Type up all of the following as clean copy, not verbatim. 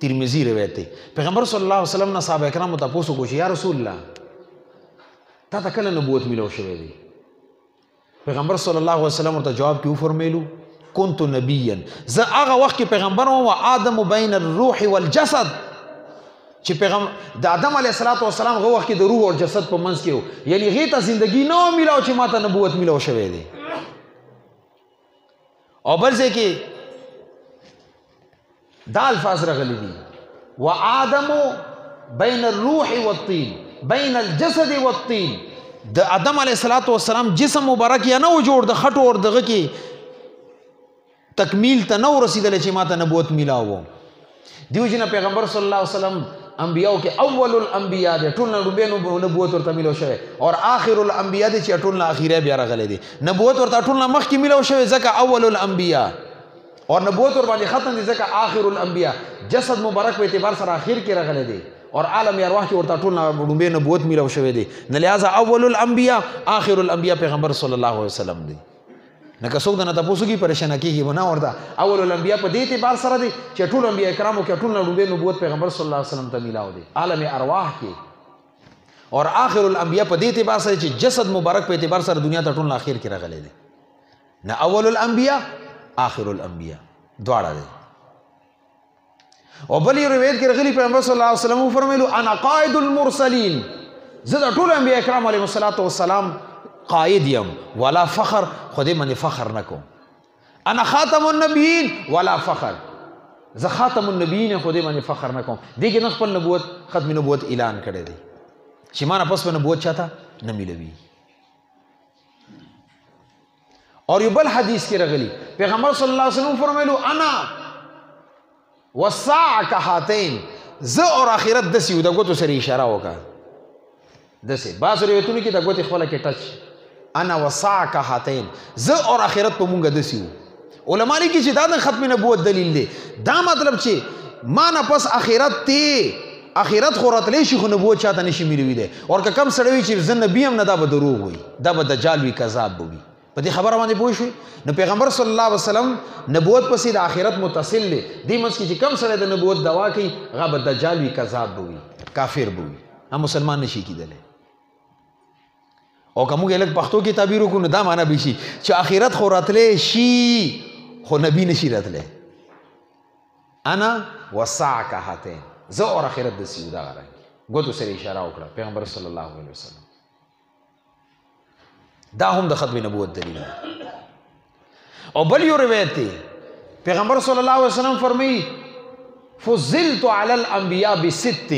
ترمذی روایت دی پیغمبر صلی الله علیه وسلم نه صحابه کرامو تاسو کو یا رسول الله تا ته کله نبوت ملو شوی دی پیغمبر صلی الله علیه وسلم ورته جواب کې فرمایلو كنت نبيا زه هغه وخت کې پیغمبر وم آدم بین الروح والجسد چې پیغمبر د آدم علیه السلام هغه وخت کې د روح او جسد په منځ کې و یعنی هغې ته زندگی نه و میلاو چې ما ته نبوت میلاو شوی دی او بل ځای کې دا الفاظ راغلي دي وآدم بین الروح والطین بین الجسد والطین د آدم علیه السلام جسم مبارک یا نه و جوړ د خټو اور دغه کې تکمیل ته نو رسیدل چې ما ته نبوت میلاو دیو جنا پیغمبر صلی الله علیه وسلم انبیاء کې اول الانبیاء دي ټول نبوت ورته میلاو شوی او آخر الانبیاء دي چې ټول اخیره بیا راغلي دي نبوت ورته ټول مخکې میلاو شوی ځکه اول الانبیاء اور نبوت ور باندې ختم دي ځکه آخر الانبیاء جسد مبارک په اعتبار سره اخر کې راغلي دي اور عالم ارواح کې ورته ټول نبوت میلاو شوی دي نه لہذا اول الانبیاء آخر الانبیاء پیغمبر صلی الله علیه وسلم دی نه که څوک د نه تاسو کې پریشان کیږي ونه ورته اول الانبیاء په دې اعتبار سره دي چې ټول انبیاء کرامو کې ټول نبوت پیغمبر صلی الله علیه وسلم ته میلاو دي عالم ارواح کې اور آخر الانبیاء په دې اعتبار سره چې جسد مبارک په اعتبار سره دنیا ته ټول اخر کې راغلي دي نه اول الانبیاء آخر الانبیاء دواړه دي او بل روایت کې راغلي پیغمبر صلی الله علیه وسلم فرمایلو انا قائد المرسلین زه د ټول انبیاء کرام علیهم السلام قائد یم ولا فخر خودی من فخر نکو انا خاتم النبیین ولا فخر زه خاتم النبیین خودی من فخر نکو دیگه نه خپل نبوت ختم نبوت اعلان کړی دی چې ما نه پس په نبوت چاته نه ملوي اور یو بل حدیث کې راغلی پیغمبر صلی الله علیه وسلم فرمایلو انا والساعه كهاتين زه اور اخرت دسی د غوتو سره اشاره وکړه دسی باز روایتونو کې د غوتې خپل کې ټچ انا والساعه كهاتين زه اور اخرت په مونږه دسی علماء لیکي چې دا د ختم نبوت دلیل دی دا مطلب چې ما نه پس اخرت خو راتلی شي خو نبوت چاته نشي ملوي دی اور که کم سړی چې زه نبی هم نه دا به دروغ وي دا به دجال وي کذاب به وي په دې خبره باندې پوه شوي نو پیغمبر صلی الله علیه وسلم نبوت پسې د آخرت متصل دی دې منځ کې چې کم سړی د نبوت دوا کوي هغه به دجال وي کذاب به وي کافر به وي هم مسلمان نشي کېدلی او که موږ لږ پښتو کې تعبیر وکړو نو دا معنا به شي چې آخرت خو راتلی شي خو نبی نشي راتلی انا والساعه كهاتين زه اور آخرت داسې یو دغه رنګ ګوتو سره اشاره وکړه پیغمبر صلی الله علیه وسلم دا هم د ختم نبوت دلیل او بل یو روایت دی پیغمبر صلی الله علیه وسلم فرمایي فضلت علی الانبیاء بست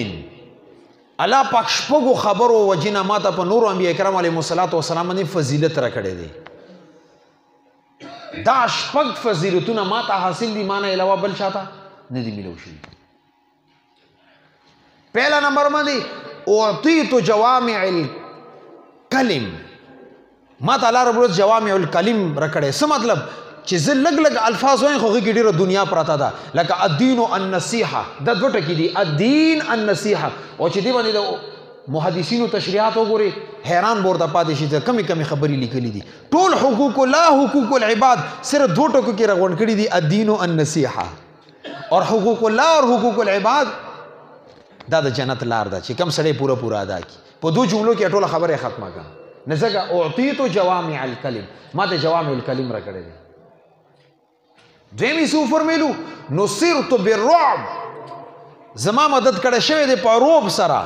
الله پاک شپږو خبرو وجنه ماته په نورو انبیاء کرام علیهم السلام باندې فضیلت راکړی دی دا شپږ فضیلتونه ماته حاصل دي مانه علاوه بل چاته نه دي ملو شوي پہلا نمبر باندې اعطیت جوامع الکلم ما تعالی رب العزت جوامع الکلم راکړی څه مطلب چې زه لږ لږ الفاظ وایم خو هغې کې ډېره دنیا پراته ده لکه الدین النصیحه دا دوه ټکي دي الدین النصیحه او چې دې باندې د محدثینو تشریحات وګورئ حیران به ورته پاتې شي چې کمې کمې خبرې لیکلي دي ټول حقوق الله حقوق العباد صرف دوه ټکو کې راغونډ کړي دي الدین النصیحه اور حقوق الله اور حقوق العباد دا د جنت لار ده چې کم سړی پوره ادا کړي په دوه جملو کې ټوله خبره ختمه کړه نه ځکه اعطیت جوامع الکلم ما ته جوامع الکلم راکړی دی دویمې څه وفرمیلو نصرت بالرعب زما مدد کړی شوی دی په رعب سره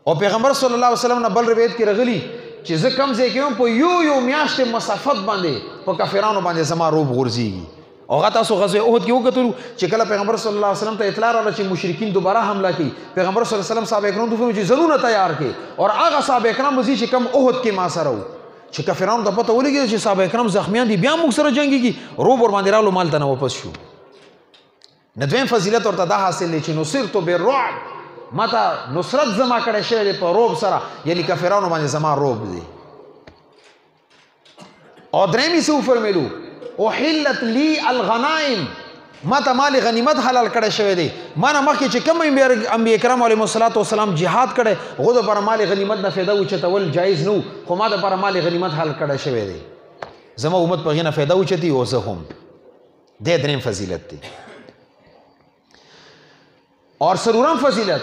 او پیغمبر صلی الله علیه وسلم نه بل روایت کې راغلي چې زه کم ځای کې یم په یو میاشتې مسافت باندې په کافرانو باندې زما رعب غورځېږي او هغه تاسو غزوه احد کې وکتلو چې کله پیغمبر صلی الله علیه وسلم ته اطلاع راغله چې مشرکین دوباره حمله کوي پیغمبر صلی الله علیه وسلم صحابه کرام ته وویل چې ضرور تیار کړي او هغه صحابه کرام مزي چې کم احد کې ما سره وو چې کافرانو ته پته ولګېده چې صحابه کرام زخمیان دي بیا موږ سره جنګېږي روب ور باندې راغلو مال ته نه واپس شو نه دویم فضیلت ورته دا حاصل دی چې نصرت بالرعب ما ته نصرت زما کړی شوی دی په روب سره یعنی کافرانو باندې زما روب دی او درېمې څه وفرمیلو احلت لی الغنائم ما ته مال غنیمت حلال کړی شوی دی ما نه مخکې چې کوم انبیا کرام علیهم السلام جهاد کړی هغو دپاره مال غنیمت نه فایده اوچتول جایز نه و خو ما دپاره مال غنیمت حل کړی شوی دی زما امت په هغې نه فایده اوچتي او زه هم دی درېم فضیلت دی اور سرورم فضیلت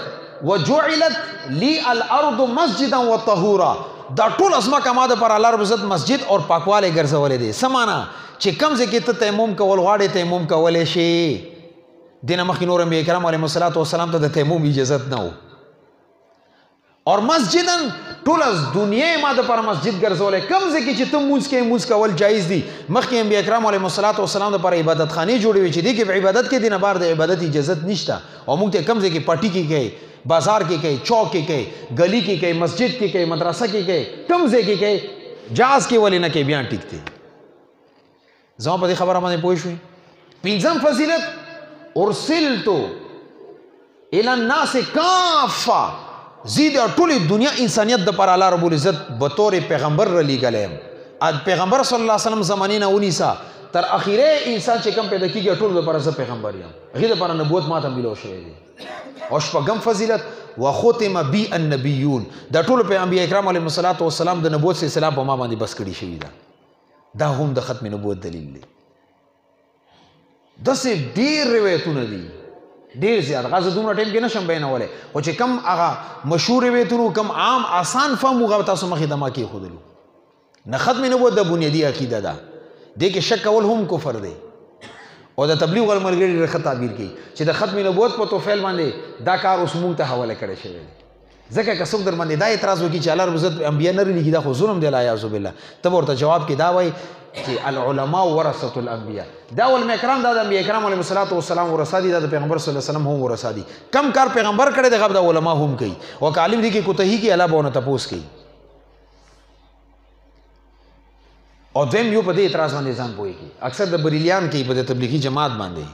وجعلت لی الارض مسجدا وطهورا، دا ټول ازمکه ما د پر الله رب عزت مسجد اور پاکواله ګرځولې دي. سمانا چې کم ځای کې ته تیمم کول غواړې تیمم کولې شي. دینه مخکې نور انبیاء کرام علیهم الصلاۃ والسلام ته د تیمم اجازه نه و. اور مسجدن ټول از دنیا ما د پر مسجد ګرځولې. کم ځای کې چې ته مونږ کې مونږ کول جایز دي. مخکې انبیاء کرام علیهم الصلاۃ والسلام د پر عبادت خانه جوړې وي چې دي کې عبادت کې دینه بار د عبادت اجازه نشته، او مونږ ته کم ځای کې پټی کې کوي، بازار کې کوي، چوک کې کوي، گلی کې کوي، مسجد کې کوي، مدرسه کې کوي، کم ځای کې کوي، جاز کې ولې نه کوي، بیا ټیک دی. زما په دې خبره باندې پوه شوي. پنځم فضیلت ارسلتو الی الناس کافه، زید ټولې دنیا انسانیت د پر الله رب العزت بطور پیغمبر را لیږلی. پیغمبر صلی الله علیه وسلم زمانې نه ونیسه تر اخیره انسان چې کم پیدا کېږي ټول دپاره زه پیغمبر یم. هغې دپاره نبوت ما ته میلاو شوی دی. او شپږم فضیلت وختم بی النبیون، دا ټول په انبیاء کرام علیهم الصلاۃ والسلام د نبوت سلسله په ما باندې بس کړي شوي ده. دا هم د ختم نبوت دلیل دی. داسې ډېر روایتونه دي، ډېر زیات. هغه زه دومره ټایم کې نشم بیانولی، خو چې کم هغه مشهور روایتونو کم عام آسان فهم هغه تاسو مخې ته ما کېښودلو. نه ختم نبوت د بنیادي عقیده ده، دې کې شک کول هم کفر دی. او د تبلیغ والملګري ډېر ښه تعبیر کوي چې د ختم نبوت په توفیل باندې دا کار اوس موږ ته حواله کړی شوی دی. ځکه که څوک در باندې دا اعتراض وکړي چې الله رب عزت انبیا نه رلیږي، دا خو ظلم دی الیاذ بالله. ته به ورته جواب کې دا وایي چې العلماء ورثة الانبیاء، دا علماء کرام دا د انبیا کرام علیهم الصلاۃ والسلام ورثه دي، دا د پیغمبر صلی الله علیه وسلم هم ورثه دي. کم کار پیغمبر کړی دی هغه د علما هم کوي، او که عالم دي کې کوتهي کې الله به ونه تپوس کوي. او دویم یو په دې اعتراض باندې ځان پوهېږي، اکثر د بریلیان کوي په د تبلیغي جماعت باندې.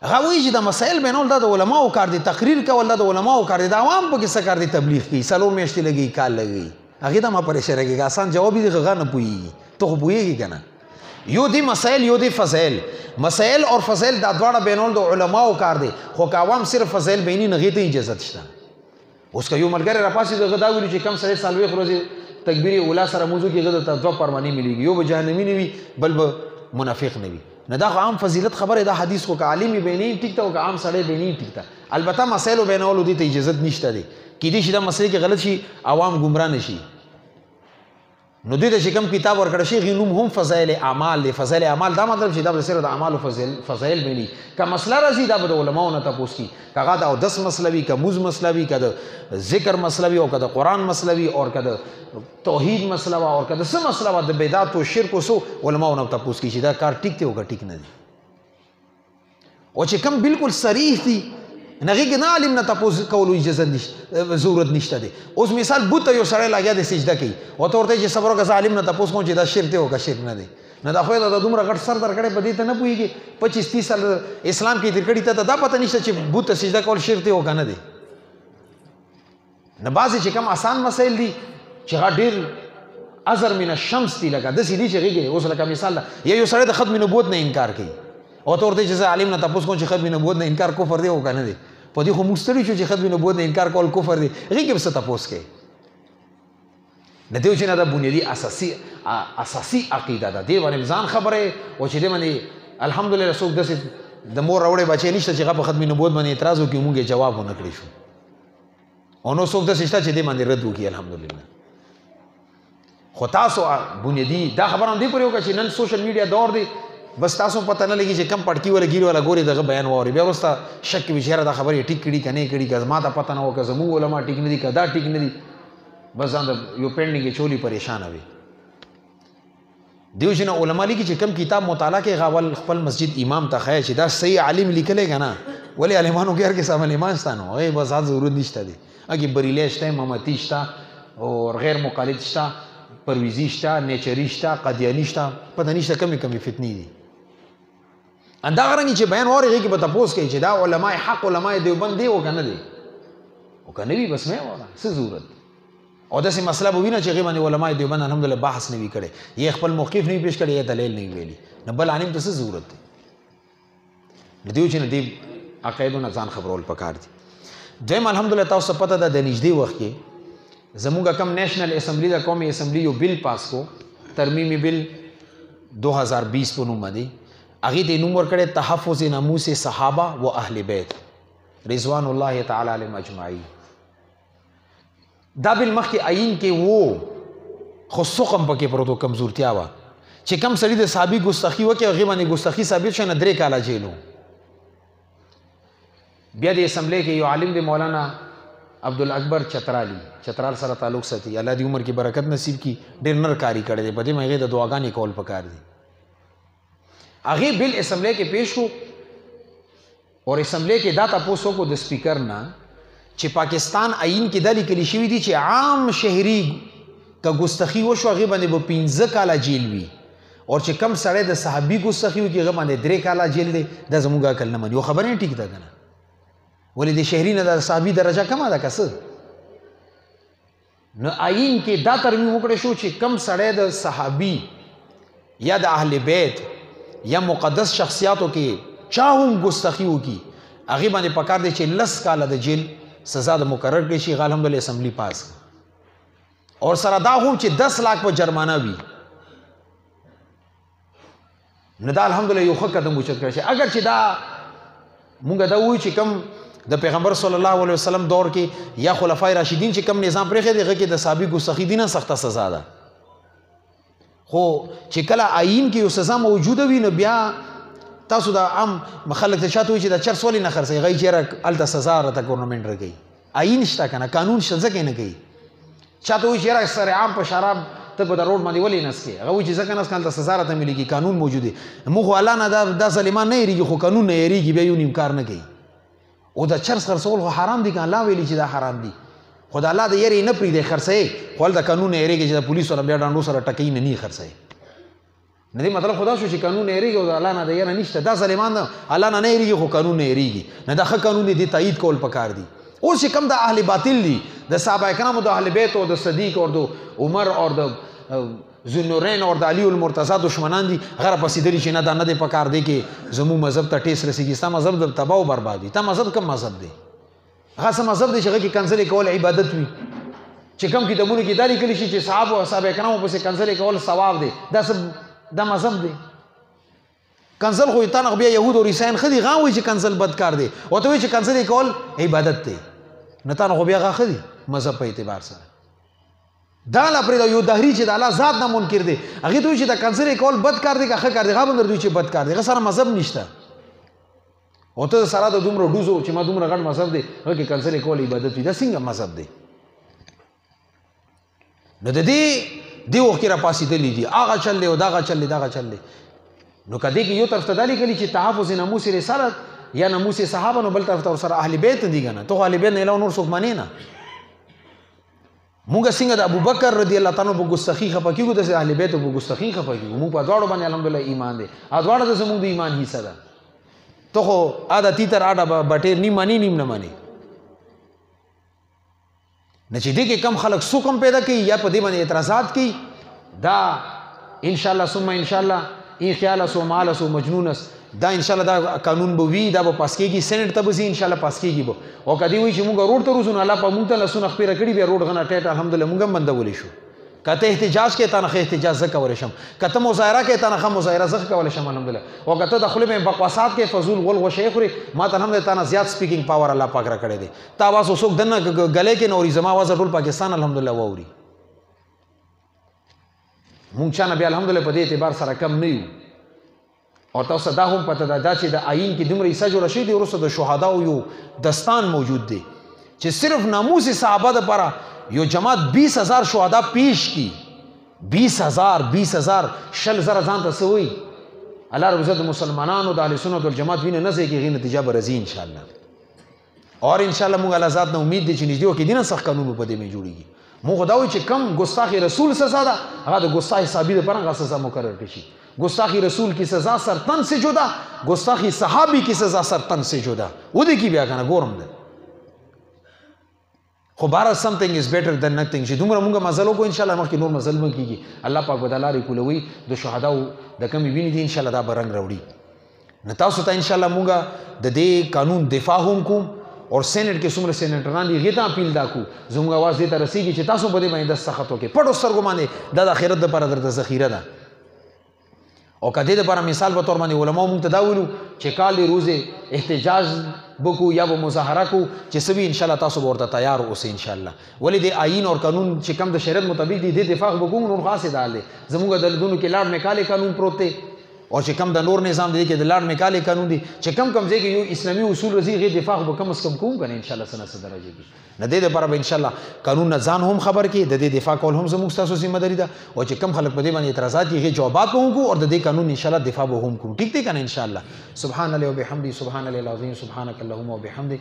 هغه وایي چې دا مسایل بینول دا د علماو کار دی، تقریر کول دا د علماو کار دی، د عوام پکې څه کار دی؟ تبلیغ کوي، 4 میاشتې لګي، کال لګي. هغې ته ما پر اشاره کېږي، آسان جواب یې دی، هغه نه پوهېږي. ته خو پوهېږي که نه؟ یو دی مسایل، یو دی فضایل. مسایل اور فضایل دا دواړه بینول د علماو کار دی، خو که عوام صرف فضایل بیني نه، هغې ته اجازت شته. اوس که یو ملګری راپاسېد هغه دا ویلي چې کم سړی څلوېښت ورځې تکبیر اولا سره موضوع کې هغه ته 2 پرمانی ملېږي، یو به جهنمي نه وي بل به منافق نه وي. نه دا خو عام فضیلت خبره ده. حدیث خو که عالم یې بیني ټیک ته، او که عام سړی بیني ټیک ته. البته مسایلو بینولو دې ته اجازت نشته دی. کیدای شي دا مسلې کې غلط شي، عوام ګمراه نه شي. نو دوی ته چې کوم کتاب ورکړی شي هغې نوم هم فضایل اعمال دی. فضایل اعمال دا مطلب چې دا به صرف د اعمالو فضایل بیني. که مسله راځي دا به د علماو نه تپوس کي، که هغه د اودس مسله وي، که مونځ مسله وي، که د ذکر مسله وي، او که د قرآن مسله وي، او که د توحید مسله وه، او که د څه مسله وه، د بدعت و شرک و څو علماو نه تپوس کي چې دا کار ټیک دی او که ټیک نه دی. او چې کوم بالکل صریح دي هغې کې نه عالم نه تپوس کولو اجازه ضرورت نشته دی. اوس مثال بت ته یو سړی لګیا دی سجده کوي، او ته ورته چې صبر وکړه زه عالم نه تپوس کوم چې دا شرک دی او که شرک نه دی. نه دا خو د دومره غټ سر درکړی په دې ته نه پوهېږي. 25-30 سال اسلام کې تېر کړي، ته دا پته نشته چې بت ته سجده کول شرک دی او که نه دی. نه بعضې چې کوم آسان مسایل دي چې هغه ډېر ازر من الشمس دي، لکه داسې دي چې هغې کې اوس لکه مثال ده، یو سړی د ختم نبوت نه انکار کوي، او ته ورته چې زه عالم نه تپوس کوم چې ختم نبوت نه انکار کفر دی او که نه دی. په دې خو موږ ستړي شو چې ختم نبوت نه انکار کول کفر دی، هغې کې به څه تپوس کوي؟ د دې وجې نه دا بنیادي اساسي عقیده ده. دې باندې ځان خبره او چې دې باندې الحمدلله څوک داسې د مور راوړی بچی نشته چې هغه په ختم نبوت باندې اعتراض وکړي، موږ یې جواب ونه کړی شو. او نو څوک داسې شته چې دې باندې رد وکړي الحمدلله. خو تاسو بنیادي دا خبره هم دې پورې وکړه چې نن سوشل میډیا دور دی، بس تاسو پته نه لګي چې کم پټکي ولا ګیري ولا ګوري دغه بیان واوري، بیا وروسته شک کوي چې یاره دا خبرې ټیک کړي که نه یې کړي، که ما ته پته نه وه، که زموږ علما ټیک نه دي، که دا ټیک نه دي، بس ځان د یو پینډینګ یې چولي پریشانه وي. دې وجې نه علما لیکي چې کم کتاب مطالعه کوي هغه اول خپل مسجد امام ته ښایي چې دا صحیح عالم لیکلی که نه. ولې عالمانو کې هر قسم عالمان شته، نو هغې بس هغه ضرورت نشته دی. هغې بریلی شته، محمدي شته، او غیر مقلد شته، پرویزي شته، نیچري شته، قادیاني شته، پته نشته کمې کمې فتنې دي. همدغه رنګې چې بیان واورې هغې کې به تپوس کوي چې دا علما حق علما دیوبند دی او که نه دی، او که نه وي بس مې واوره، څه ضرورت دی؟ او داسې مسله به وي نه چې هغې باندې علما دیوبند الحمدلله بحث نه وي کړی، یا خپل موقف نه وي پیش کړی، یا دلیل نه وي ویلي، نه بل عالم ته څه ضرورت دی؟ د دې وجې نه دې عقایدو نه ځان خبرول پکار دي. دویم الحمدلله تاسو ته پته ده د نږدې وخت کې زموږ کم نیشنل اسمبلی د قومي اسمبلی یو بل پاس کو، ترمیمی بل 2020 په نوم باندې، هغې ته یې نوم ورکړی تحفظ ناموس صحابه و اهل بیت. رضوان الله تعالی علیهم اجمعین. دا بالمخ کې آئین کې وو خو سقم پکې پروتو کمزورتیا وه چې کم سړي د صحابي ګستاخي وکړي هغې باندې ګستاخي ثابت شوه نه 3 کاله جیل و. بیا د اسمبلی کې یو عالم دی مولانا عبدالاکبر چترال سره تعلق ساتي، الله دې عمر کې برکت نصیب کی، ډېر نر کاری کړی دی، په دې هغې د دعاګانې کول پکار دي. هغې بل اسمبلی کې پیش کړو اور اسمبلی کې دا تپوس وکړو د سپیکر نه چې پاکستان آئین کې دا لیکلي شوي دي چې عام شهري که ګستاخي وشو هغې باندې به 15 کاله جیل وي، اور چې کم سړی د صحابي ګستاخي وکړي هغه باندې 3 کاله جیل دی. دا زموږ عقل نه مني. یو خبره یې ټیک ده که نه؟ ولې د شهري نه د صحابي درجه کمه ده که څه؟ نو آئین کې دا ترمیم وکړی شو چې کم سړی د صحابي یا د اهل بیت یا مقدس شخصیاتو کې چا هم ګستاخي وکړي هغې باندې پکار دی چې 10 کاله د جیل سزا د مقرر کړی شي. الحمدلله اسمبلی پاس اور سره دا هم چې 10 لاک په جرمانه وي. نو دا الحمدلله یو ښه قدم اوچت کړی شي. اگر چې دا مونږ دا وایو چې کم د پیغمبر صلی الله علیه وسلم دور کې یا خلفای راشدین چې کم نظام پرېښی دی هغه کې د صحابي ګستاخي دي نه سخته سزا ده، خو چې کله آئین کې یو سزا موجوده وي نو بیا تاسو دا عام خلک ته چاته وایي چې دا چرس ولې نه خرڅوي، هغوی چېرې هلته سزا راته ګورنمنټ راکوي. آئین شته که نه، قانون شته ځکه یې نه کوي. چاته وایي چې یاره سر عام په شراب ته په د روډ باندې ولې نسکې، هغه وایي چې ځکه نسکه هلته سزا راته ملېږي، قانون موجود دی. موږ خو الله نه دا ظالمان نه یېرېږي خو قانون نه یېرېږي، بیا یو نیم کار نه کوي. او دا چرس خرڅول خو حرام دي که الله ویلي چې دا حرام دي، خو د الله د یېرې نه پرېږدی خرڅوي، خو هلته قانون نه یېرېږي چې د پولیسو نه بیا ډانډو سره ټکوي نه خرڅوي. نه دې مطلب خدا شو چې قانون نه یېرېږي او د الله نه د یېره نشته. دا ظالمان نه الله نه یېرېږي خو قانون نه یېرېږي، نه دا ښه قانون دی، دې تایید کول پکار دي. اوس چې کم د اهل باطل دي د صحابه کرامو د اهل بیت او د صدیق او د عمر او د ذوالنورین او د علی المرتضی دشمنان دي، غره پسېدلي چې نه دا نه دی پکار دی کې زموږ مذهب ته ټیس رسېږي، ستا مذهب د تباه او برباد وي. تا مذهب کم مذهب دی؟ هغه څه مذهب دی چې هغه کې کنځلې کول عبادت وي، چې کم کتابونو کې دا لیکلي شي چې صحابو او صحابه کرامو پسې کنځلې کول ثواب دی، دا مذهب دی. کنځل خو تا نه بیا یهود او عیسایان ښه دي، هغه وایي چې کنځل بد کار دی، او ته وایي چې کنځلې کول عبادت دی، نه تا نه خو بیا هغه ښه دي مذهب په اعتبار سره. دا لا پرېږده یو دهري چې د الله ذات نه منکر دی هغې ته وایي چې دا کنځلې کول بد کار دی که ښه کار دی، هغه به درته وایي چې بد کار دی، هغه سره مذهب نشته. او ته سره د دومره ډوزو چې ما دومره غټ مذهب دی هغه کې کنځلې کول عبادت وي، دا څنګه مذهب دی؟ نو د دې وخت کې راپاسېدلي دي هغه چل دی او دغه چل دی دغه چل دی. نو که دې کې یو طرف ته دا لیکلي چې تحفظ ناموس رسالت یا ناموس صحابه، نو بل طرف ته ورسره اهل بیت دي که نه، ته خو اهل بیت نه علاوه نور څوک منې نه. مونږ څنګه د ابوبکر رضی الله تعالی په ګستاخي خفه کېږو داسې اهل بیتو په ګستاخي خفه کېږو. مونږ په دواړو باندې الحمدلله ایمان دی، دواړه د زموږ د ایمان حصه ده. ته خو ادا تیتر اډه بټیر نیم منې نیم نه منې. نه چې دې کې کم خلک سوکم پیدا کوي یا په دې باندې اعتراضات کوي، دا انشاءالله ثم انشاءالله این خیال سو مال سو مجنون است، دا انشاءالله دا قانون به وي، دا به پاس کېږي، سینټ ته به ځي انشاءالله پاس کېږي به. او که دې وایي چې مونږ روډ ته روځو نو الله په مونږ ته لاسونه خپېره کړي، بیا روډ غنه ټیټ الحمدلله مونږ هم بندولی شو. که ته احتجاج کوې تا نه ښه احتجاج زه کولی شم، که ته مظاهره کوې تا نه ښه مظاهره زه کولی شم الحمدلله. او که ته د خولې باندې بقواسات کوې فضول غول غوښې خورې، ما ته الحمدلله تا نه زیات سپیکینګ پاور الله پاک را کړی دی. تا اواز خو څوک دننه ګلې کې نه اوري، زما اواز ټول پاکستان الحمدلله واوري. مونږ چا نه بیا الحمدلله په دې اعتبار سره کم نه یو. او تاسو دا هم پته ده چې د آئین کې دومره حصه جوړه شوې دي، وروسته د شهداو یو دستان موجود دی چې صرف ناموس صحابه دپاره یو جماعت 20,000 شهدا پیش کی. 20,000 شل زره ځان ته څه وایي؟ الله رب عزت مسلمانانو د اهل سنت والجماعت وینه نه ځای کېږي، نتیجه به راځي انشاءالله. اور انشاءالله مونږ الله ذات نه امید دی چې نږدې وخت کې دي نه سخت قانون په دې باندې جوړېږي. مونږ خو دا وایو چې کم ګستاخ رسول سزا ده هغه د ګستاخ صحابي دپاره هغه سزا مقرر کړي شي. گستاخی رسول کی سزا سرطن سے جدا، گستاخی صحابی کی سزا سرطن سے جدا. وہ دیکھی بیا کنه ګورم ده. خو بارا something is better than nothing. چې دومره مونږه مزل وکړو انشاءالله مخکې نور مزل مه کېږي. الله پاک به دا لارې کولوي، د شهداو د کمې وینې دي انشاءالله دا به رنګ راوړي. نو تاسو ته انشاءالله مونږه د دې قانون دفاع هم کوم اور سینټ کې څومره سینټران دي هغې ته اپیل دا کوو زموږ اواز دې ته رسېږي چې تاسو په دې باندې دست سخت وکړئ. پټو سترګو باندې دا د آخرت دپاره درته ذخیره ده. او کده د پر مثال په تور باندې علماء مونږ تداولو چې کال دی روزه احتجاج بکو یا به مظاهره کو چې سبي ان شاء الله تاسو ورته تیار اوسئ ان شاء الله ولې د آئین او قانون چې کم د شریعت مطابق دی د دفاع وکړو نور خاصه داله زموږ د دونو کې لاړ میکاله قانون پروت دی او چې کم د نور نظام دی کې د لاړ میکاله قانون دی چې کم کم ځای کې یو اسلامي اصول رضی غي دفاع به کم از کم کوم کنه ان شاء الله سنه درجه کې نه دې لپاره به ان شاء الله قانون نه ځان هم خبر کې د دې دفاع کول هم زموږ تاسو ذمہ داری ده او چې کم خلک په دې باندې اعتراضات یې جوابات کوو او د دې قانون ان شاء الله دفاع به هم کوو ټیک دی کنه ان شاء الله سبحان الله وبحمده سبحان الله العظیم سبحانك اللهم وبحمدك